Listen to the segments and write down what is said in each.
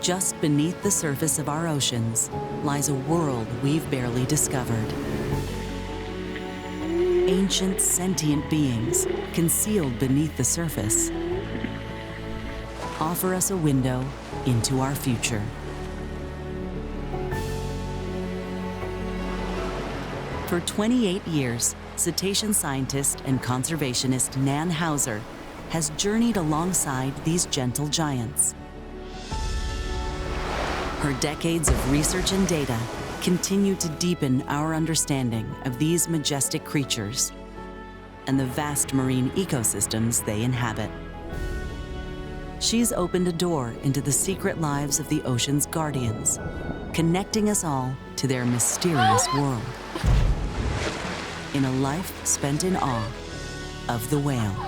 Just beneath the surface of our oceans lies a world we've barely discovered. Ancient sentient beings concealed beneath the surface offer us a window into our future. For 28 years, cetacean scientist and conservationist Nan Houser has journeyed alongside these gentle giants. Her decades of research and data continue to deepen our understanding of these majestic creatures and the vast marine ecosystems they inhabit. She's opened a door into the secret lives of the ocean's guardians, connecting us all to their mysterious world. In a life spent in awe of the whale.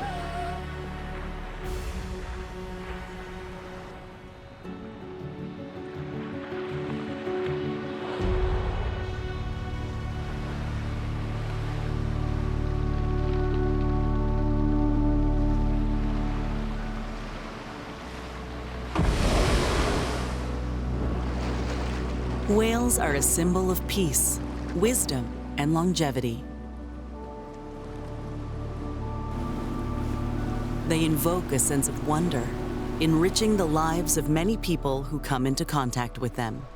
Whales are a symbol of peace, wisdom, and longevity. They invoke a sense of wonder, enriching the lives of many people who come into contact with them.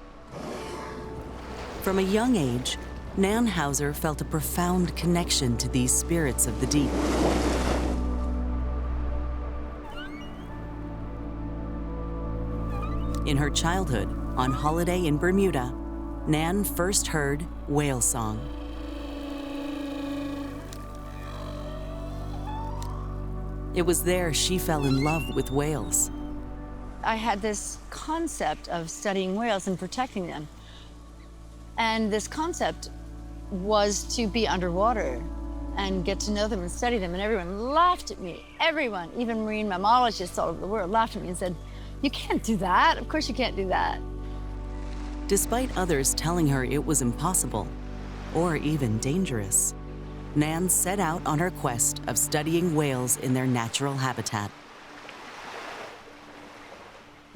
From a young age, Nan Houser felt a profound connection to these spirits of the deep. In her childhood, on holiday in Bermuda, Nan first heard whale song. It was there she fell in love with whales. I had this concept of studying whales and protecting them. And this concept was to be underwater and get to know them and study them. And everyone laughed at me. Everyone, even marine mammalogists all over the world, laughed at me and said, "You can't do that. Of course you can't do that." Despite others telling her it was impossible, or even dangerous, Nan set out on her quest of studying whales in their natural habitat.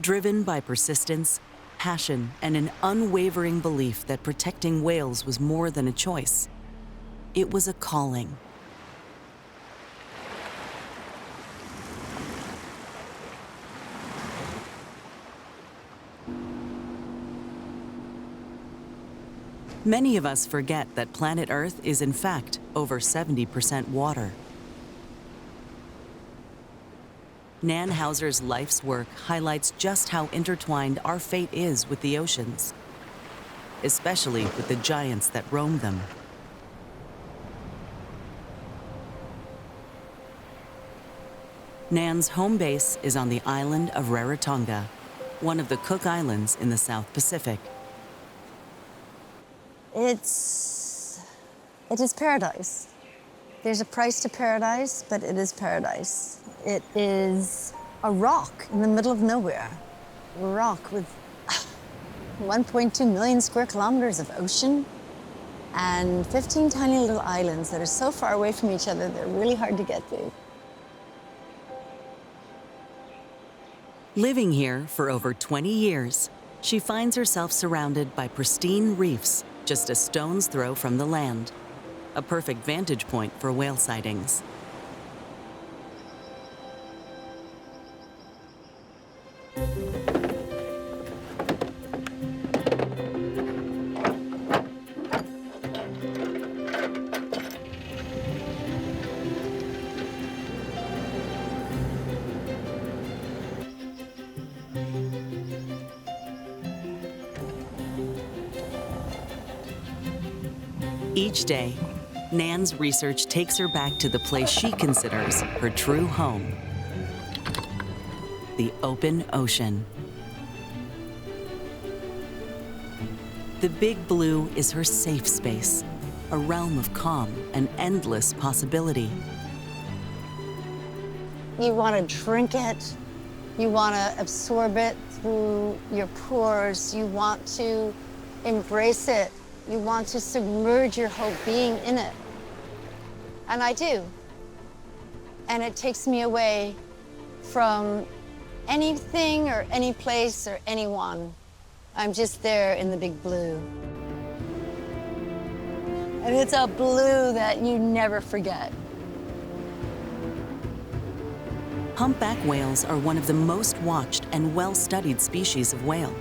Driven by persistence, passion, and an unwavering belief that protecting whales was more than a choice, it was a calling. Many of us forget that planet Earth is in fact over 70% water. Nan Houser's life's work highlights just how intertwined our fate is with the oceans, especially with the giants that roam them. Nan's home base is on the island of Rarotonga, one of the Cook Islands in the South Pacific. It is paradise. There's a price to paradise, but it is paradise. It is a rock in the middle of nowhere. A rock with 1.2 million square kilometers of ocean and 15 tiny little islands that are so far away from each other, they're really hard to get to. Living here for over 20 years, she finds herself surrounded by pristine reefs just a stone's throw from the land, a perfect vantage point for whale sightings. Each day, Nan's research takes her back to the place she considers her true home, the open ocean. The Big Blue is her safe space, a realm of calm and endless possibility. You want to drink it. You want to absorb it through your pores. You want to embrace it. You want to submerge your whole being in it. And I do. And it takes me away from anything or any place or anyone. I'm just there in the big blue. And it's a blue that you never forget. Humpback whales are one of the most watched and well-studied species of whale.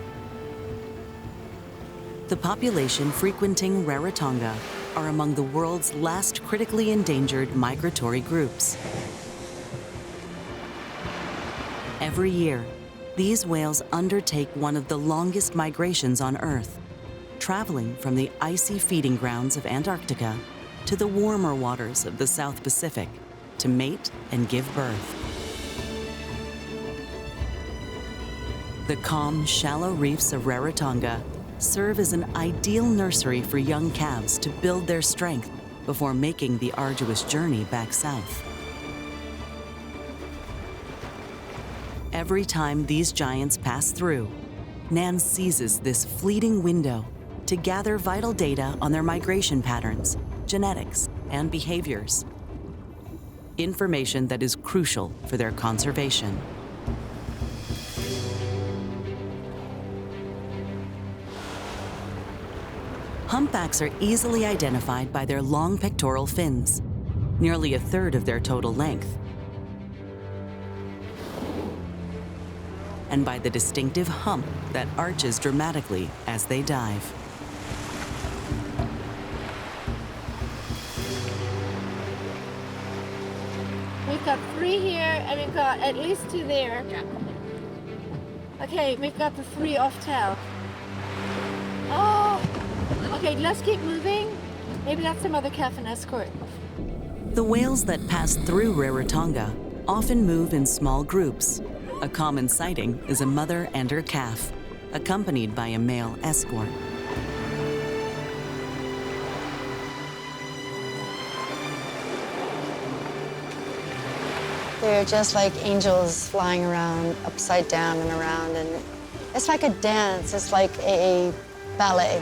The population frequenting Rarotonga are among the world's last critically endangered migratory groups. Every year, these whales undertake one of the longest migrations on Earth, traveling from the icy feeding grounds of Antarctica to the warmer waters of the South Pacific to mate and give birth. The calm, shallow reefs of Rarotonga serve as an ideal nursery for young calves to build their strength before making the arduous journey back south. Every time these giants pass through, Nan seizes this fleeting window to gather vital data on their migration patterns, genetics, and behaviors. Information that is crucial for their conservation. Humpbacks are easily identified by their long pectoral fins, nearly a third of their total length, and by the distinctive hump that arches dramatically as they dive. We've got 3 here, and we've got at least 2 there. Okay, we've got the 3 off tail. Oh! Okay, let's keep moving. Maybe that's some other calf and escort. The whales that pass through Rarotonga often move in small groups. A common sighting is a mother and her calf, accompanied by a male escort. They're just like angels flying around, upside down and around, and it's like a dance, it's like a ballet.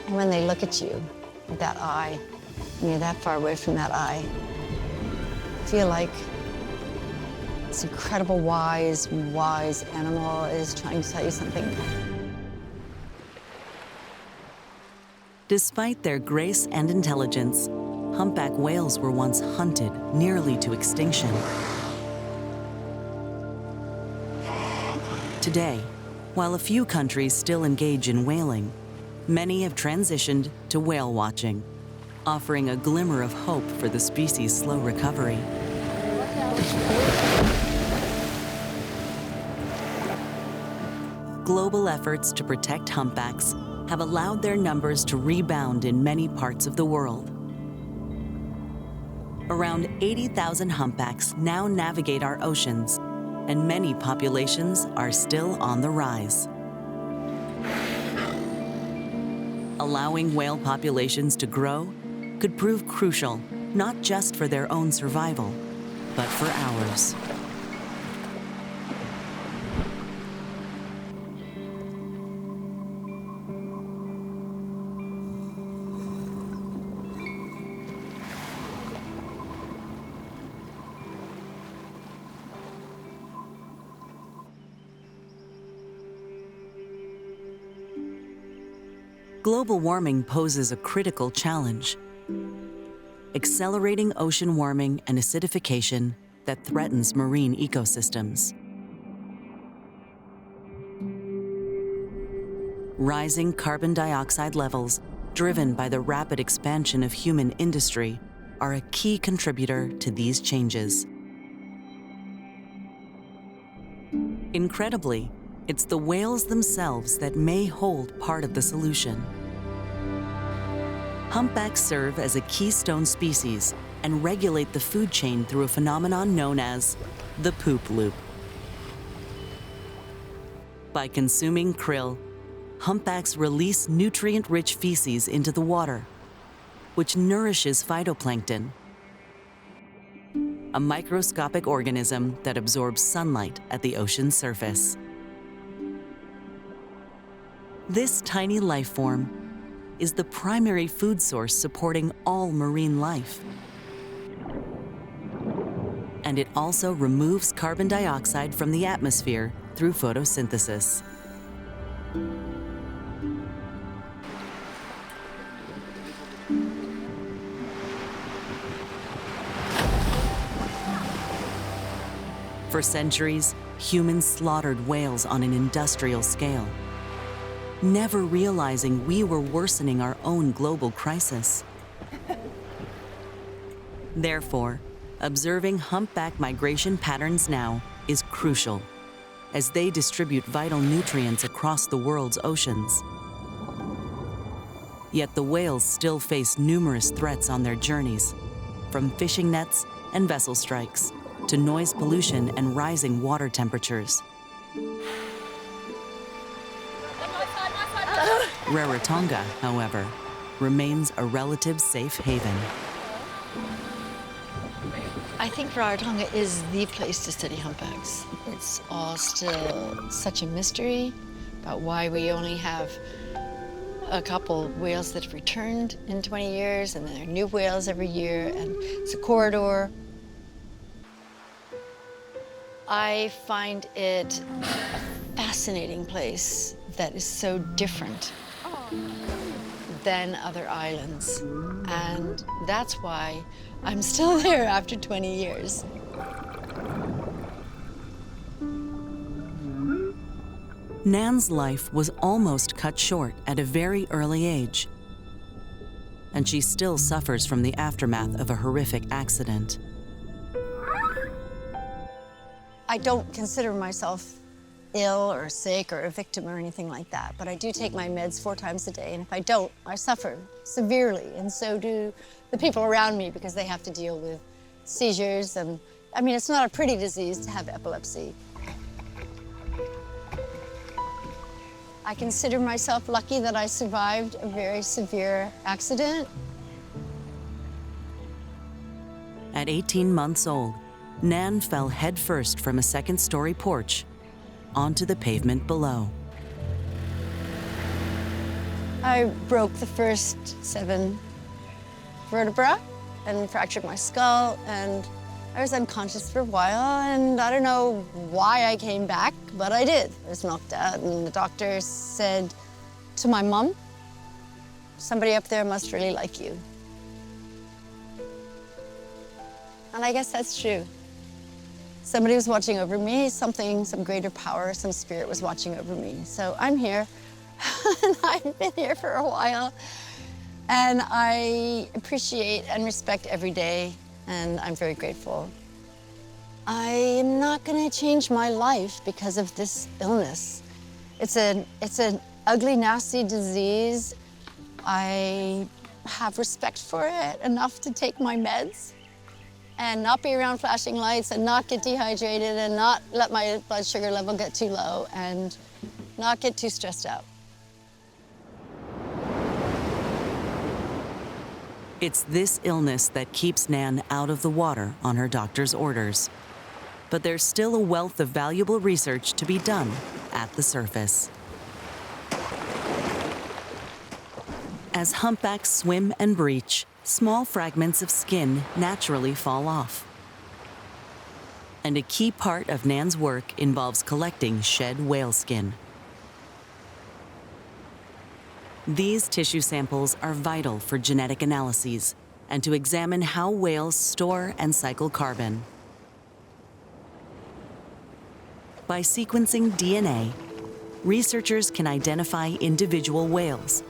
And when they look at you with that eye, and you're that far away from that eye, I feel like this incredible wise animal is trying to tell you something. Despite their grace and intelligence, humpback whales were once hunted nearly to extinction. Today, while a few countries still engage in whaling, many have transitioned to whale watching, offering a glimmer of hope for the species' slow recovery. Global efforts to protect humpbacks have allowed their numbers to rebound in many parts of the world. Around 80,000 humpbacks now navigate our oceans, and many populations are still on the rise. Allowing whale populations to grow could prove crucial, not just for their own survival, but for ours. Global warming poses a critical challenge, accelerating ocean warming and acidification that threatens marine ecosystems. Rising carbon dioxide levels, driven by the rapid expansion of human industry, are a key contributor to these changes. Incredibly, it's the whales themselves that may hold part of the solution. Humpbacks serve as a keystone species and regulate the food chain through a phenomenon known as the poop loop. By consuming krill, humpbacks release nutrient-rich feces into the water, which nourishes phytoplankton, a microscopic organism that absorbs sunlight at the ocean's surface. This tiny life form, is the primary food source supporting all marine life. And it also removes carbon dioxide from the atmosphere through photosynthesis. For centuries, humans slaughtered whales on an industrial scale, never realizing we were worsening our own global crisis. Therefore, observing humpback migration patterns now is crucial, as they distribute vital nutrients across the world's oceans. Yet the whales still face numerous threats on their journeys, from fishing nets and vessel strikes to noise pollution and rising water temperatures. Rarotonga, however, remains a relative safe haven. I think Rarotonga is the place to study humpbacks. It's all still such a mystery about why we only have a couple whales that have returned in 20 years, and then there are new whales every year, and it's a corridor. I find it a fascinating place that is so different than other islands. And that's why I'm still there after 20 years. Nan's life was almost cut short at a very early age, and she still suffers from the aftermath of a horrific accident. I don't consider myself ill or sick or a victim or anything like that, but I do take my meds 4 times a day, and if I don't, I suffer severely, and so do the people around me, because they have to deal with seizures, and I mean, it's not a pretty disease to have epilepsy. I consider myself lucky that I survived a very severe accident. At 18 months old, Nan fell headfirst from a second-story porch onto the pavement below. I broke the first 7 vertebrae and fractured my skull, and I was unconscious for a while, and I don't know why I came back, but I did. I was knocked out, and the doctor said to my mom, "Somebody up there must really like you." And I guess that's true. Somebody was watching over me, some greater power, some spirit was watching over me. So I'm here, and I've been here for a while, and I appreciate and respect every day, and I'm very grateful. I am not gonna change my life because of this illness. It's an ugly, nasty disease. I have respect for it enough to take my meds and not be around flashing lights and not get dehydrated and not let my blood sugar level get too low and not get too stressed out. It's this illness that keeps Nan out of the water on her doctor's orders. But there's still a wealth of valuable research to be done at the surface. As humpbacks swim and breach, small fragments of skin naturally fall off. And a key part of Nan's work involves collecting shed whale skin. These tissue samples are vital for genetic analyses and to examine how whales store and cycle carbon. By sequencing DNA, researchers can identify individual whales,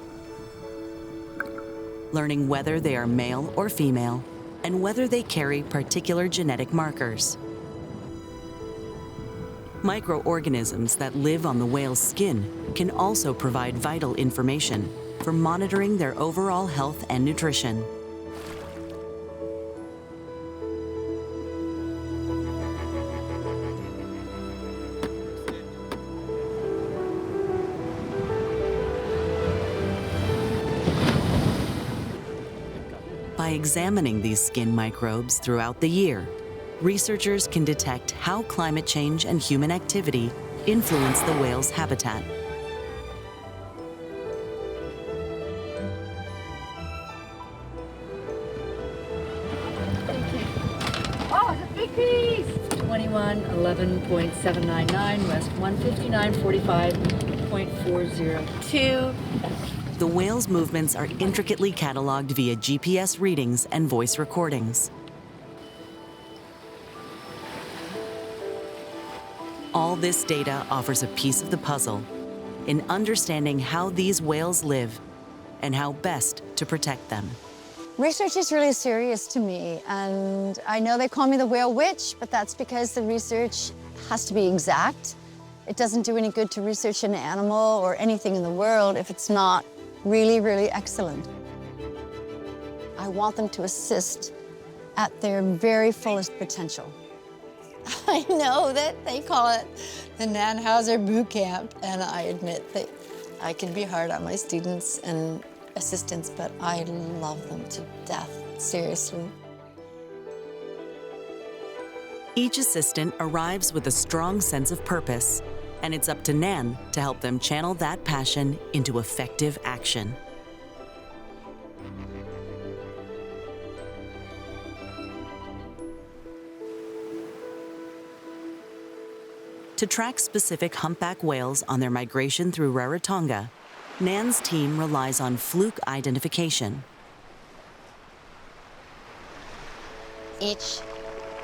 learning whether they are male or female and whether they carry particular genetic markers. Microorganisms that live on the whale's skin can also provide vital information for monitoring their overall health and nutrition. By examining these skin microbes throughout the year, researchers can detect how climate change and human activity influence the whale's habitat. Peace. 2111.799 west 159.45.402. The whale's movements are intricately cataloged via GPS readings and voice recordings. All this data offers a piece of the puzzle in understanding how these whales live and how best to protect them. Research is really serious to me, and I know they call me the whale witch, but that's because the research has to be exact. It doesn't do any good to research an animal or anything in the world if it's not really, really excellent. I want them to assist at their very fullest potential. I know that they call it the Nan Houser boot camp, and I admit that I can be hard on my students and assistants, but I love them to death, seriously. Each assistant arrives with a strong sense of purpose, and it's up to Nan to help them channel that passion into effective action. To track specific humpback whales on their migration through Rarotonga, Nan's team relies on fluke identification. Each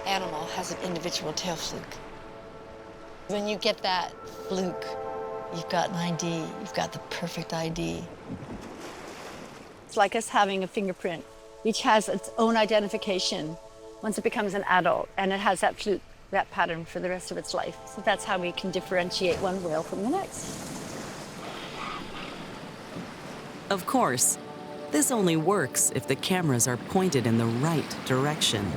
animal has an individual tail fluke. When you get that fluke, you've got an ID, you've got the perfect ID. It's like us having a fingerprint. Each has its own identification once it becomes an adult, and it has that fluke, that pattern for the rest of its life. So that's how we can differentiate one whale from the next. Of course, this only works if the cameras are pointed in the right direction.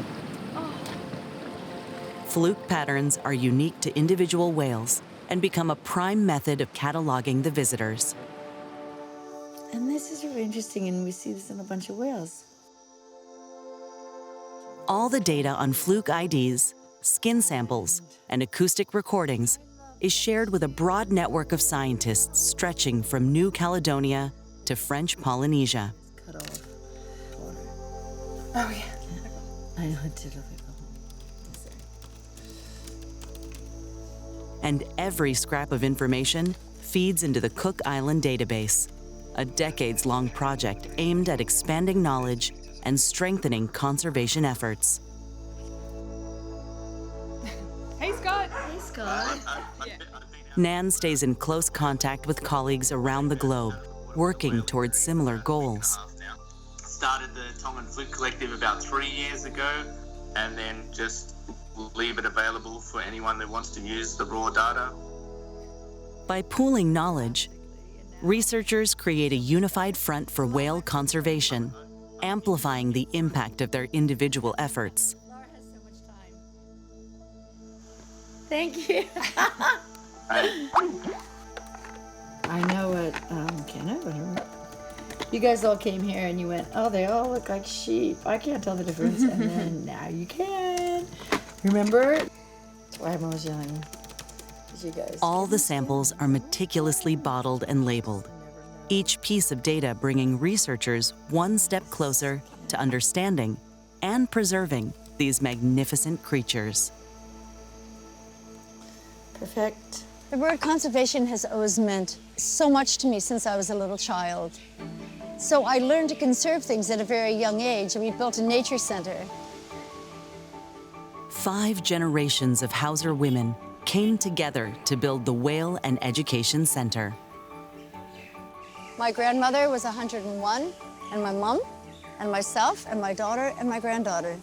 Fluke patterns are unique to individual whales and become a prime method of cataloging the visitors. And this is really interesting, and we see this in a bunch of whales. All the data on fluke IDs, skin samples, and acoustic recordings is shared with a broad network of scientists stretching from New Caledonia to French Polynesia. Cut off. Oh, yeah. I know it did. And every scrap of information feeds into the Cook Island database, a decades-long project aimed at expanding knowledge and strengthening conservation efforts. Hey, Scott. Hey, Scott. Nan stays in close contact with colleagues around the globe, working towards similar goals. Started the Tongan Fluke Collective about 3 years ago, and then just leave it available for anyone that wants to use the raw data. By pooling knowledge, researchers create a unified front for whale conservation, amplifying the impact of their individual efforts. Laura has so much time. Thank you. I know what, you guys all came here and you went, oh, they all look like sheep. I can't tell the difference. And then now you can. Remember? That's why I'm always yelling. You guys. All the samples are meticulously bottled and labeled, each piece of data bringing researchers one step closer to understanding and preserving these magnificent creatures. Perfect. The word conservation has always meant so much to me since I was a little child. So I learned to conserve things at a very young age, and we built a nature center. 5 generations of Houser women came together to build the Whale and Education Center. My grandmother was 101, and my mom, and myself, and my daughter, and my granddaughter.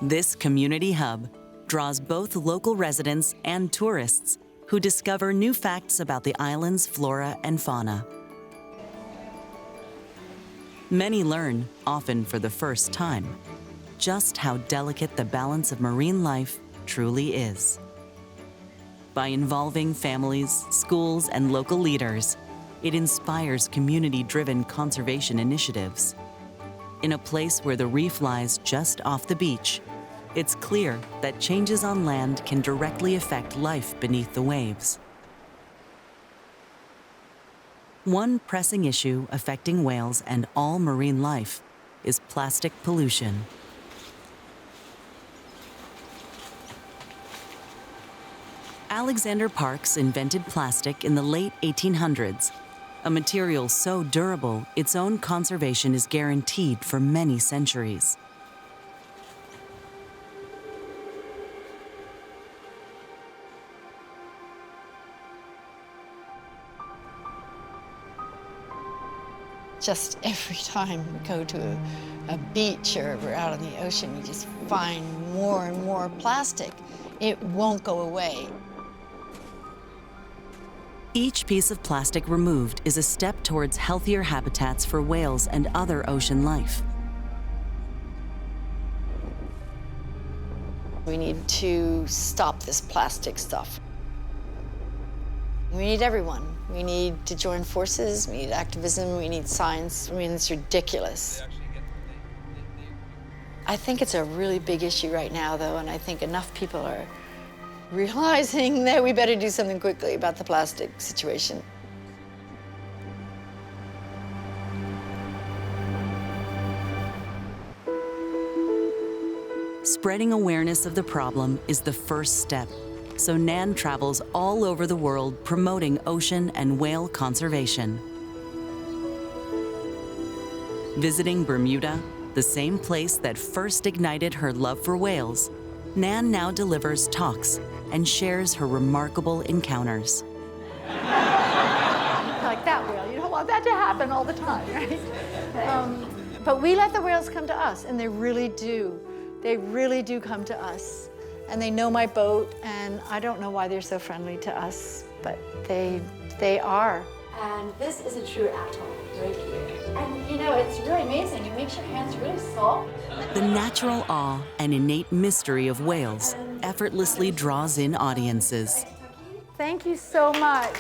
This community hub draws both local residents and tourists who discover new facts about the island's flora and fauna. Many learn, often for the first time, just how delicate the balance of marine life truly is. By involving families, schools, and local leaders, it inspires community-driven conservation initiatives. In a place where the reef lies just off the beach, it's clear that changes on land can directly affect life beneath the waves. One pressing issue affecting whales and all marine life is plastic pollution. Alexander Parkes invented plastic in the late 1800s, a material so durable its own conservation is guaranteed for many centuries. Just every time we go to a beach or we're out on the ocean, you just find more and more plastic. It won't go away. Each piece of plastic removed is a step towards healthier habitats for whales and other ocean life. We need to stop this plastic stuff. We need everyone. We need to join forces, we need activism, we need science. I mean, it's ridiculous. I think it's a really big issue right now, though, and I think enough people are realizing that we better do something quickly about the plastic situation. Spreading awareness of the problem is the first step, so Nan travels all over the world promoting ocean and whale conservation. Visiting Bermuda, the same place that first ignited her love for whales, Nan now delivers talks and shares her remarkable encounters. Like that whale. You don't want that to happen all the time, right? But we let the whales come to us, and they really do. They really do come to us. And they know my boat, and I don't know why they're so friendly to us, but they are. And this is a true atoll right here. And you know, it's really amazing. It makes your hands really soft. The natural awe and innate mystery of whales effortlessly draws in audiences. Thank you so much.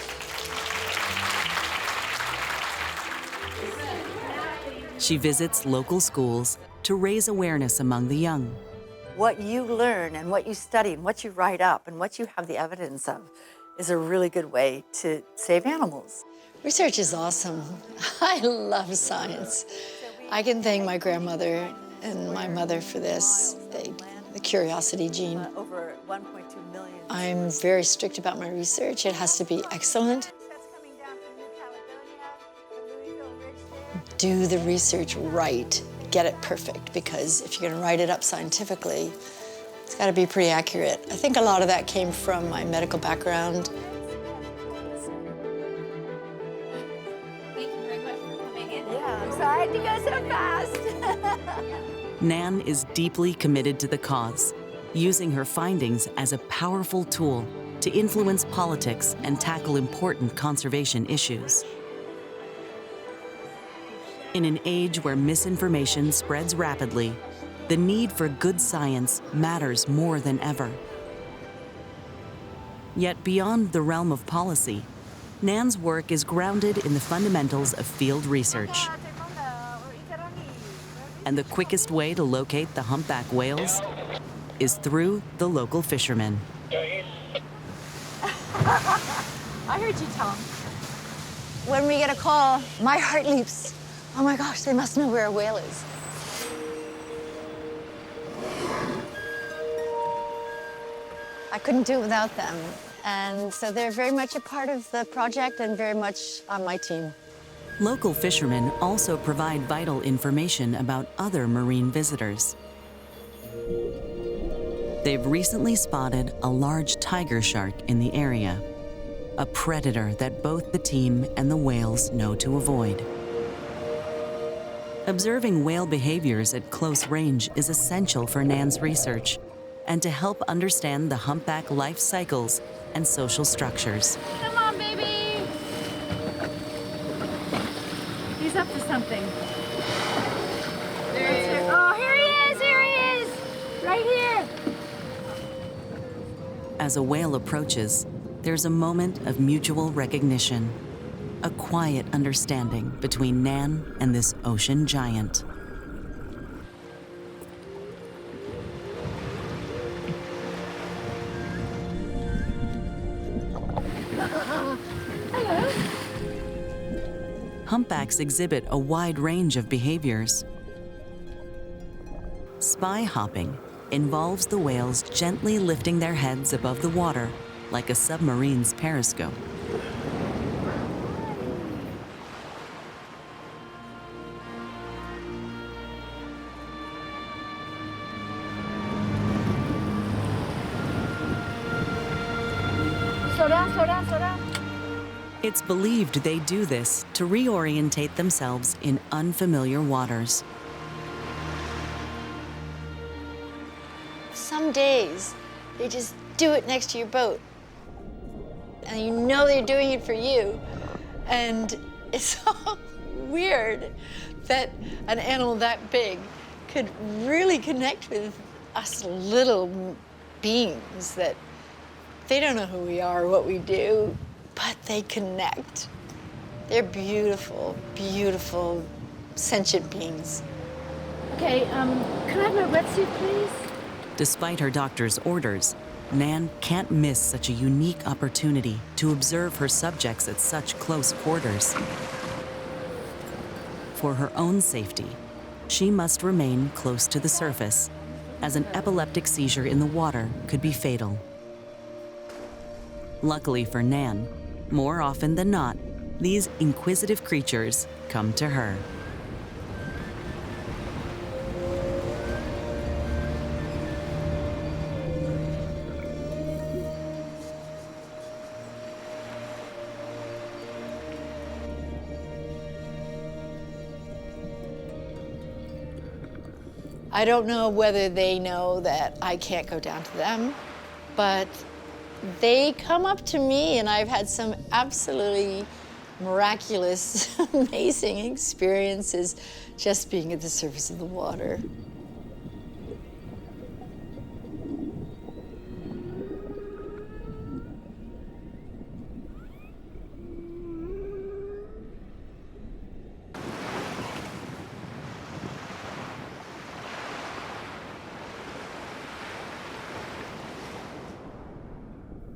She visits local schools to raise awareness among the young. What you learn and what you study and what you write up and what you have the evidence of is a really good way to save animals. Research is awesome. I love science. I can thank my grandmother and my mother for this, the curiosity gene. Over 1.2 million. I'm very strict about my research. It has to be excellent. Do the research right. Get it perfect, because if you're going to write it up scientifically, it's got to be pretty accurate. I think a lot of that came from my medical background. Thank you very much for coming in. Yeah, I'm sorry to go so fast. Nan is deeply committed to the cause, using her findings as a powerful tool to influence politics and tackle important conservation issues. In an age where misinformation spreads rapidly, the need for good science matters more than ever. Yet beyond the realm of policy, Nan's work is grounded in the fundamentals of field research. And the quickest way to locate the humpback whales is through the local fishermen. I heard you, Tom. When we get a call, my heart leaps. Oh my gosh, they must know where a whale is. I couldn't do it without them. And so they're very much a part of the project and very much on my team. Local fishermen also provide vital information about other marine visitors. They've recently spotted a large tiger shark in the area, a predator that both the team and the whales know to avoid. Observing whale behaviors at close range is essential for Nan's research and to help understand the humpback life cycles and social structures. Come on, baby. He's up to something. There he is. Oh, here he is, right here. As a whale approaches, there's a moment of mutual recognition, a quiet understanding between Nan and this ocean giant. Humpbacks exhibit a wide range of behaviors. Spy hopping involves the whales gently lifting their heads above the water like a submarine's periscope. Slow down, slow down, slow down. It's believed they do this to reorientate themselves in unfamiliar waters. Some days, they just do it next to your boat. And you know they're doing it for you. And it's so weird that an animal that big could really connect with us little beings that they don't know who we are or what we do, but they connect. They're beautiful, beautiful, sentient beings. Okay, can I have my wetsuit, please? Despite her doctor's orders, Nan can't miss such a unique opportunity to observe her subjects at such close quarters. For her own safety, she must remain close to the surface, as an epileptic seizure in the water could be fatal. Luckily for Nan, more often than not, these inquisitive creatures come to her. I don't know whether they know that I can't go down to them, but they come up to me, and I've had some absolutely miraculous, amazing experiences just being at the surface of the water.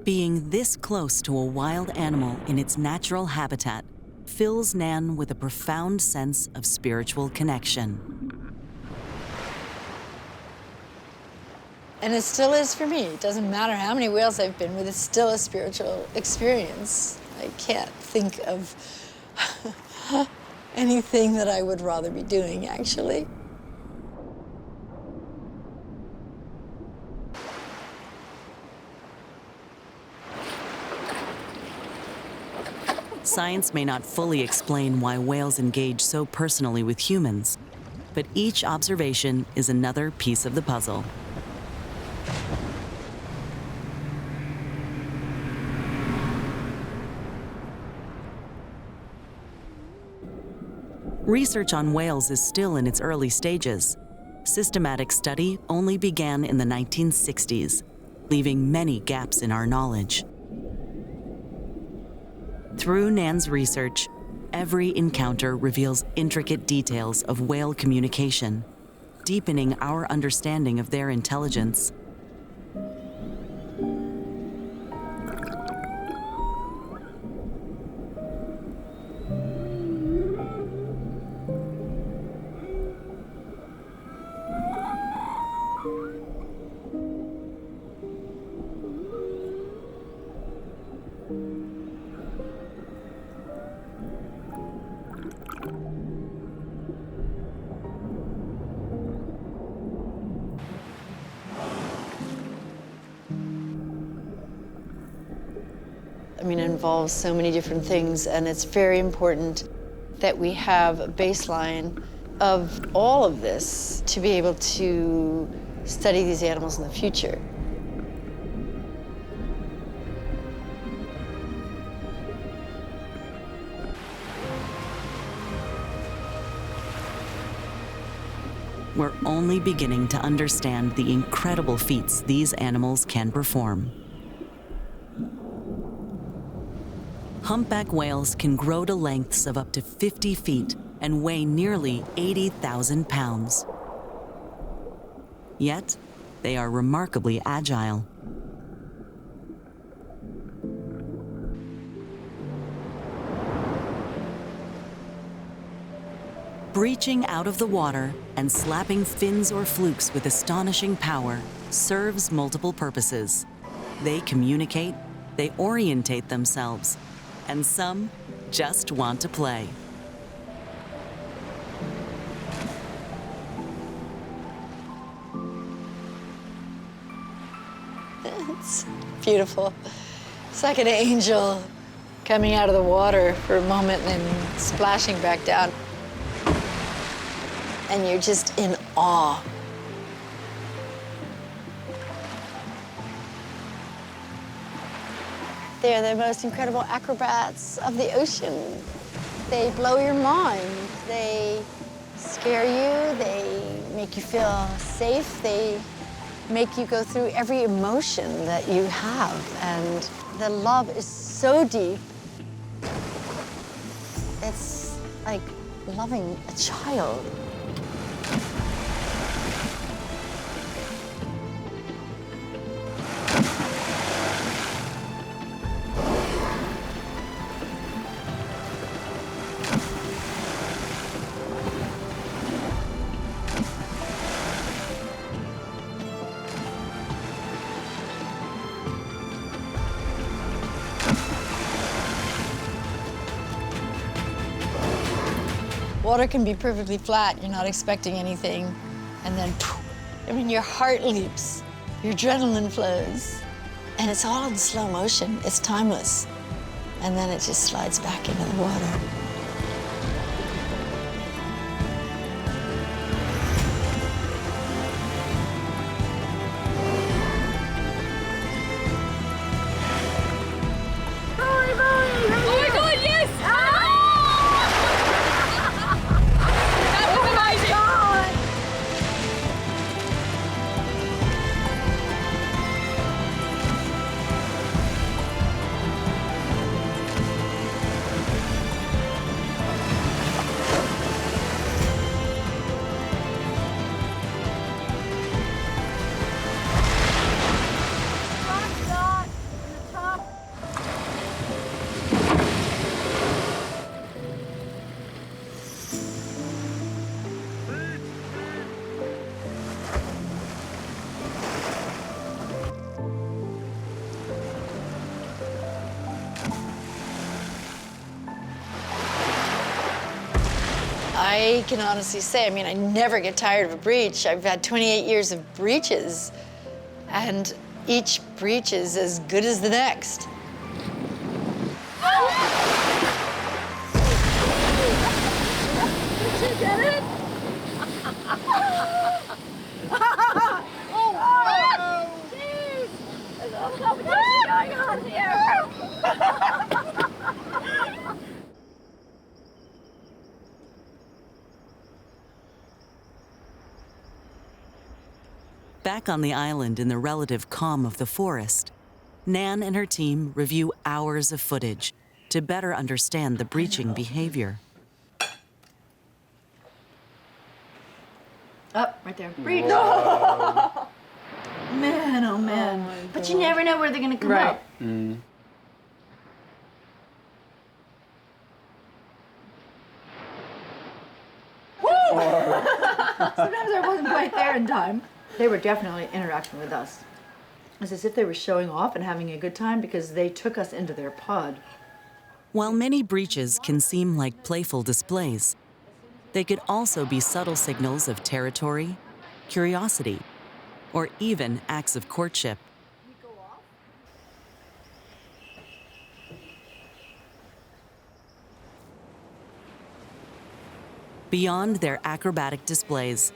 Being this close to a wild animal in its natural habitat fills Nan with a profound sense of spiritual connection. And it still is for me. It doesn't matter how many whales I've been with, it's still a spiritual experience. I can't think of anything that I would rather be doing, actually. Science may not fully explain why whales engage so personally with humans, but each observation is another piece of the puzzle. Research on whales is still in its early stages. Systematic study only began in the 1960s, leaving many gaps in our knowledge. Through Nan's research, every encounter reveals intricate details of whale communication, deepening our understanding of their intelligence. I mean, it involves so many different things, and it's very important that we have a baseline of all of this to be able to study these animals in the future. We're only beginning to understand the incredible feats these animals can perform. Humpback whales can grow to lengths of up to 50 feet and weigh nearly 80,000 pounds. Yet, they are remarkably agile. Breaching out of the water and slapping fins or flukes with astonishing power serves multiple purposes. They communicate, they orientate themselves, and some just want to play. It's beautiful. It's like an angel coming out of the water for a moment and then splashing back down. And you're just in awe. They're the most incredible acrobats of the ocean. They blow your mind. They scare you. They make you feel safe. They make you go through every emotion that you have. And the love is so deep. It's like loving a child. Water can be perfectly flat. You're not expecting anything. And then, I mean, your heart leaps, your adrenaline flows. And it's all in slow motion. It's timeless. And then it just slides back into the water. I can honestly say, I mean, I never get tired of a breach. I've had 28 years of breaches, and each breach is as good as the next. Did you get it? Oh, jeez! There's a competition going on here. Back on the island in the relative calm of the forest, Nan and her team review hours of footage to better understand the breaching behavior. Up, right there. Breach. No. Man, oh man. Oh, but you never know where they're gonna come up. Mm. Sometimes I wasn't quite there in time. They were definitely interacting with us. It's as if they were showing off and having a good time because they took us into their pod. While many breaches can seem like playful displays, they could also be subtle signals of territory, curiosity, or even acts of courtship. Beyond their acrobatic displays,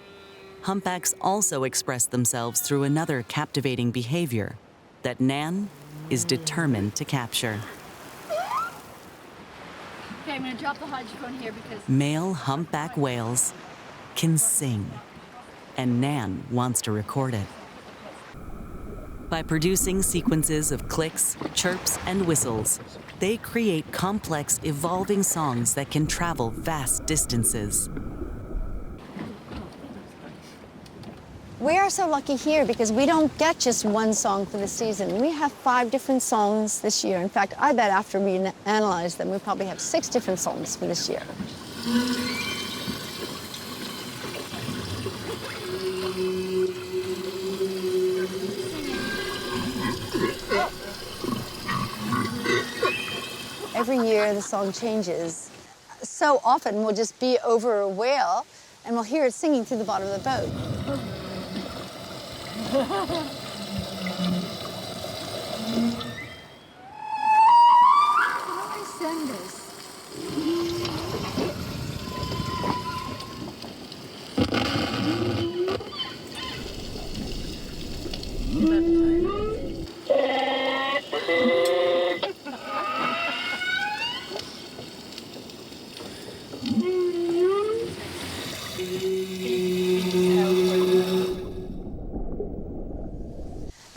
humpbacks also express themselves through another captivating behavior that Nan is determined to capture. Okay, I'm gonna drop the hydrophone here because... Male humpback whales can sing, and Nan wants to record it. By producing sequences of clicks, chirps, and whistles, they create complex, evolving songs that can travel vast distances. We are so lucky here because we don't get just one song for the season. We have 5 different songs this year. In fact, I bet after we analyze them, we probably have 6 different songs for this year. every year the song changes. So often we'll just be over a whale and we'll hear it singing through the bottom of the boat. How do I send this?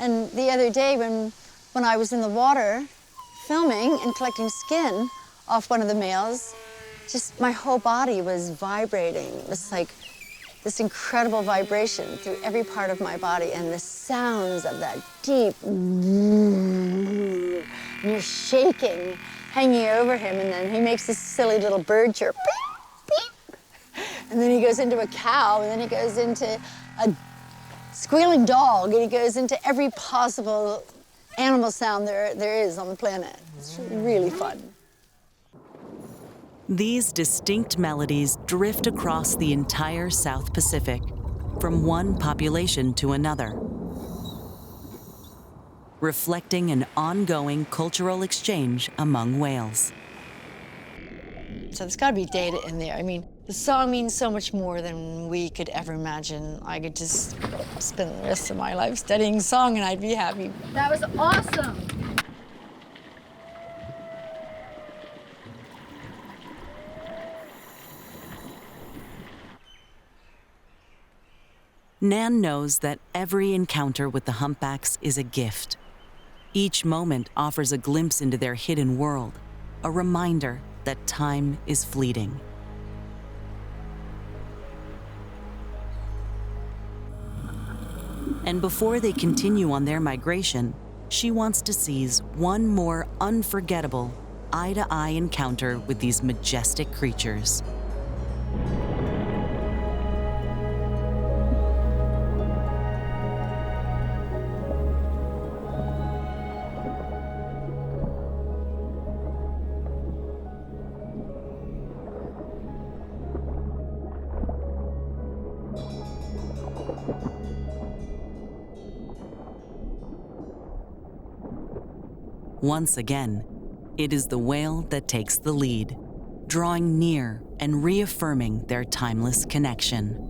And the other day when I was in the water filming and collecting skin off one of the males, just my whole body was vibrating. It was like this incredible vibration through every part of my body, and the sounds of that deep, and you're shaking, hanging over him, and then he makes this silly little bird chirp, beep, beep. And then he goes into a cow, and then he goes into a squealing dog, and he goes into every possible animal sound there is on the planet. It's really fun. These distinct melodies drift across the entire South Pacific, from one population to another, reflecting an ongoing cultural exchange among whales. So there's got to be data in there. I mean, the song means so much more than we could ever imagine. I could just spend the rest of my life studying song and I'd be happy. That was awesome. Nan knows that every encounter with the humpbacks is a gift. Each moment offers a glimpse into their hidden world, a reminder that time is fleeting. And before they continue on their migration, she wants to seize one more unforgettable eye-to-eye encounter with these majestic creatures. Once again, it is the whale that takes the lead, drawing near and reaffirming their timeless connection.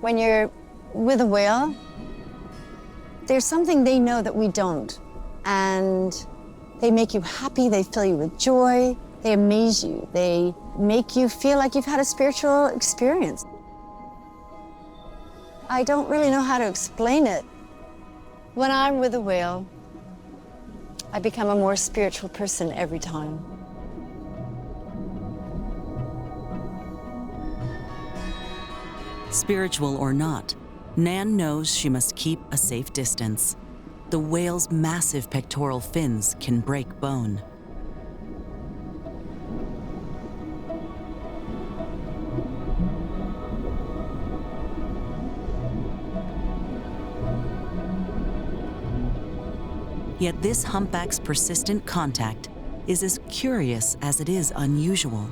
When you're with a whale, there's something they know that we don't. And they make you happy, they fill you with joy, they amaze you, they make you feel like you've had a spiritual experience. I don't really know how to explain it. When I'm with a whale, I become a more spiritual person every time. Spiritual or not, Nan knows she must keep a safe distance. The whale's massive pectoral fins can break bone. Yet this humpback's persistent contact is as curious as it is unusual.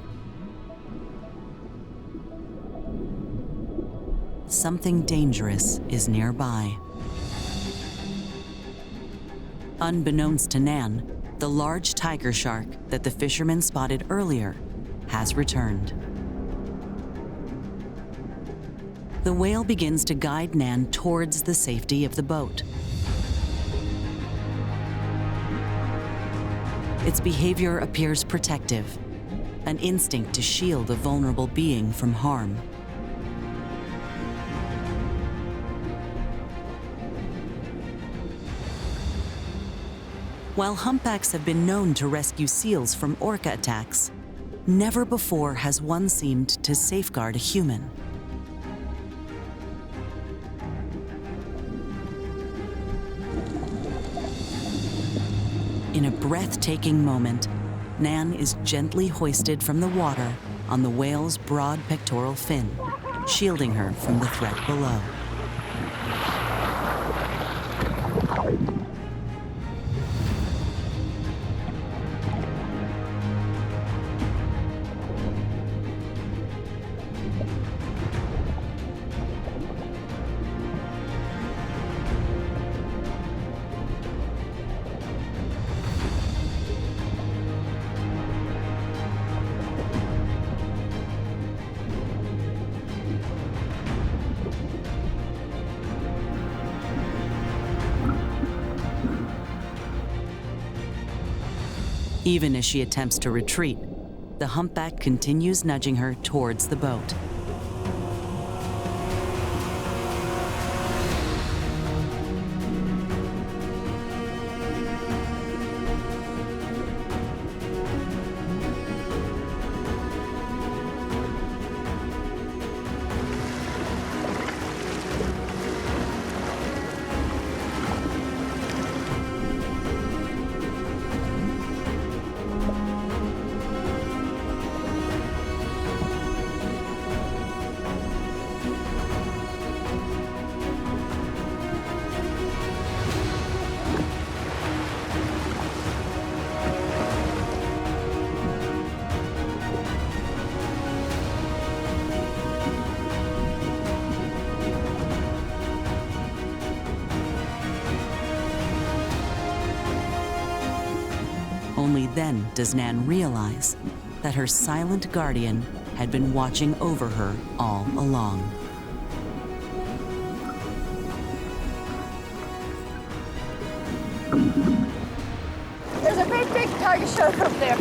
Something dangerous is nearby. Unbeknownst to Nan, the large tiger shark that the fishermen spotted earlier has returned. The whale begins to guide Nan towards the safety of the boat. Its behavior appears protective, an instinct to shield a vulnerable being from harm. While humpbacks have been known to rescue seals from orca attacks, never before has one seemed to safeguard a human. In a breathtaking moment, Nan is gently hoisted from the water on the whale's broad pectoral fin, shielding her from the threat below. Even as she attempts to retreat, the humpback continues nudging her towards the boat. Only then does Nan realize that her silent guardian had been watching over her all along. There's a great big tiger shark up there.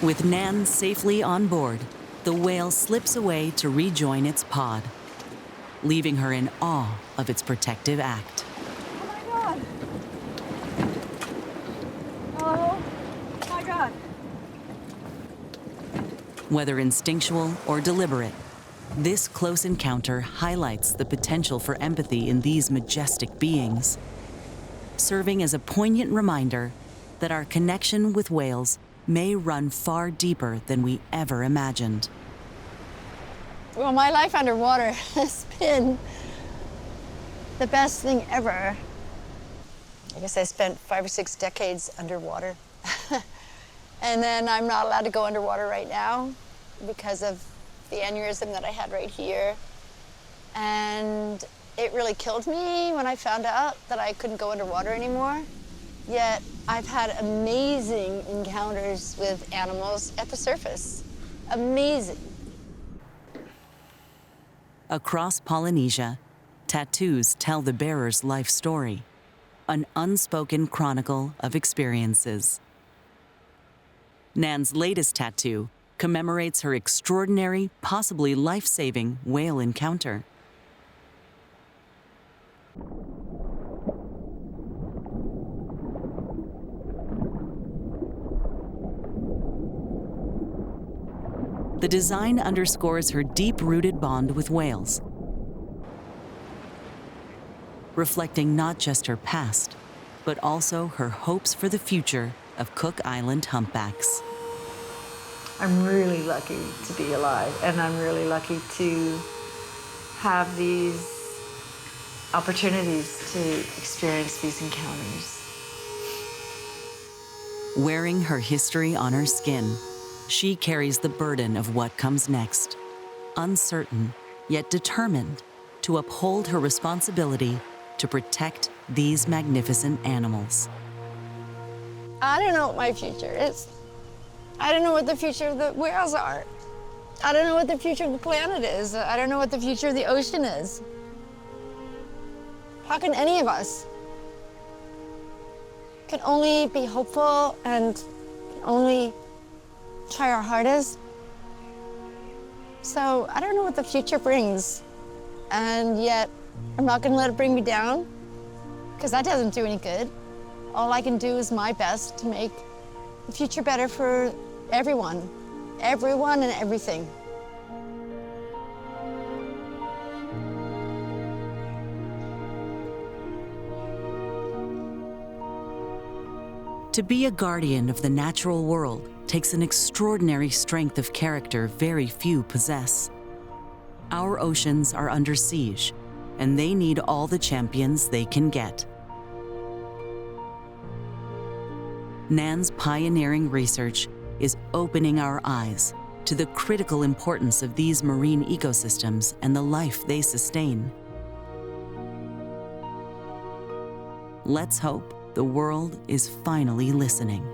With Nan safely on board, the whale slips away to rejoin its pod, leaving her in awe of its protective act. Oh my God. Oh my God. Whether instinctual or deliberate, this close encounter highlights the potential for empathy in these majestic beings, serving as a poignant reminder that our connection with whales may run far deeper than we ever imagined. Well, my life underwater has been the best thing ever. I guess I spent 5 or 6 decades underwater. And then I'm not allowed to go underwater right now because of the aneurysm that I had right here. And it really killed me when I found out that I couldn't go underwater anymore. Yet I've had amazing encounters with animals at the surface. Amazing. Across Polynesia, tattoos tell the bearer's life story, an unspoken chronicle of experiences. Nan's latest tattoo commemorates her extraordinary, possibly life-saving whale encounter. The design underscores her deep-rooted bond with whales, reflecting not just her past, but also her hopes for the future of Cook Island humpbacks. I'm really lucky to be alive, and I'm really lucky to have these opportunities to experience these encounters. Wearing her history on her skin, she carries the burden of what comes next, uncertain yet determined to uphold her responsibility to protect these magnificent animals. I don't know what my future is. I don't know what the future of the whales are. I don't know what the future of the planet is. I don't know what the future of the ocean is. How can any of us? Can only be hopeful and can only try our hardest. So I don't know what the future brings, and yet I'm not gonna let it bring me down, because that doesn't do any good. All I can do is my best to make the future better for everyone and everything. To be a guardian of the natural world takes an extraordinary strength of character very few possess. Our oceans are under siege, and they need all the champions they can get. Nan's pioneering research is opening our eyes to the critical importance of these marine ecosystems and the life they sustain. Let's hope the world is finally listening.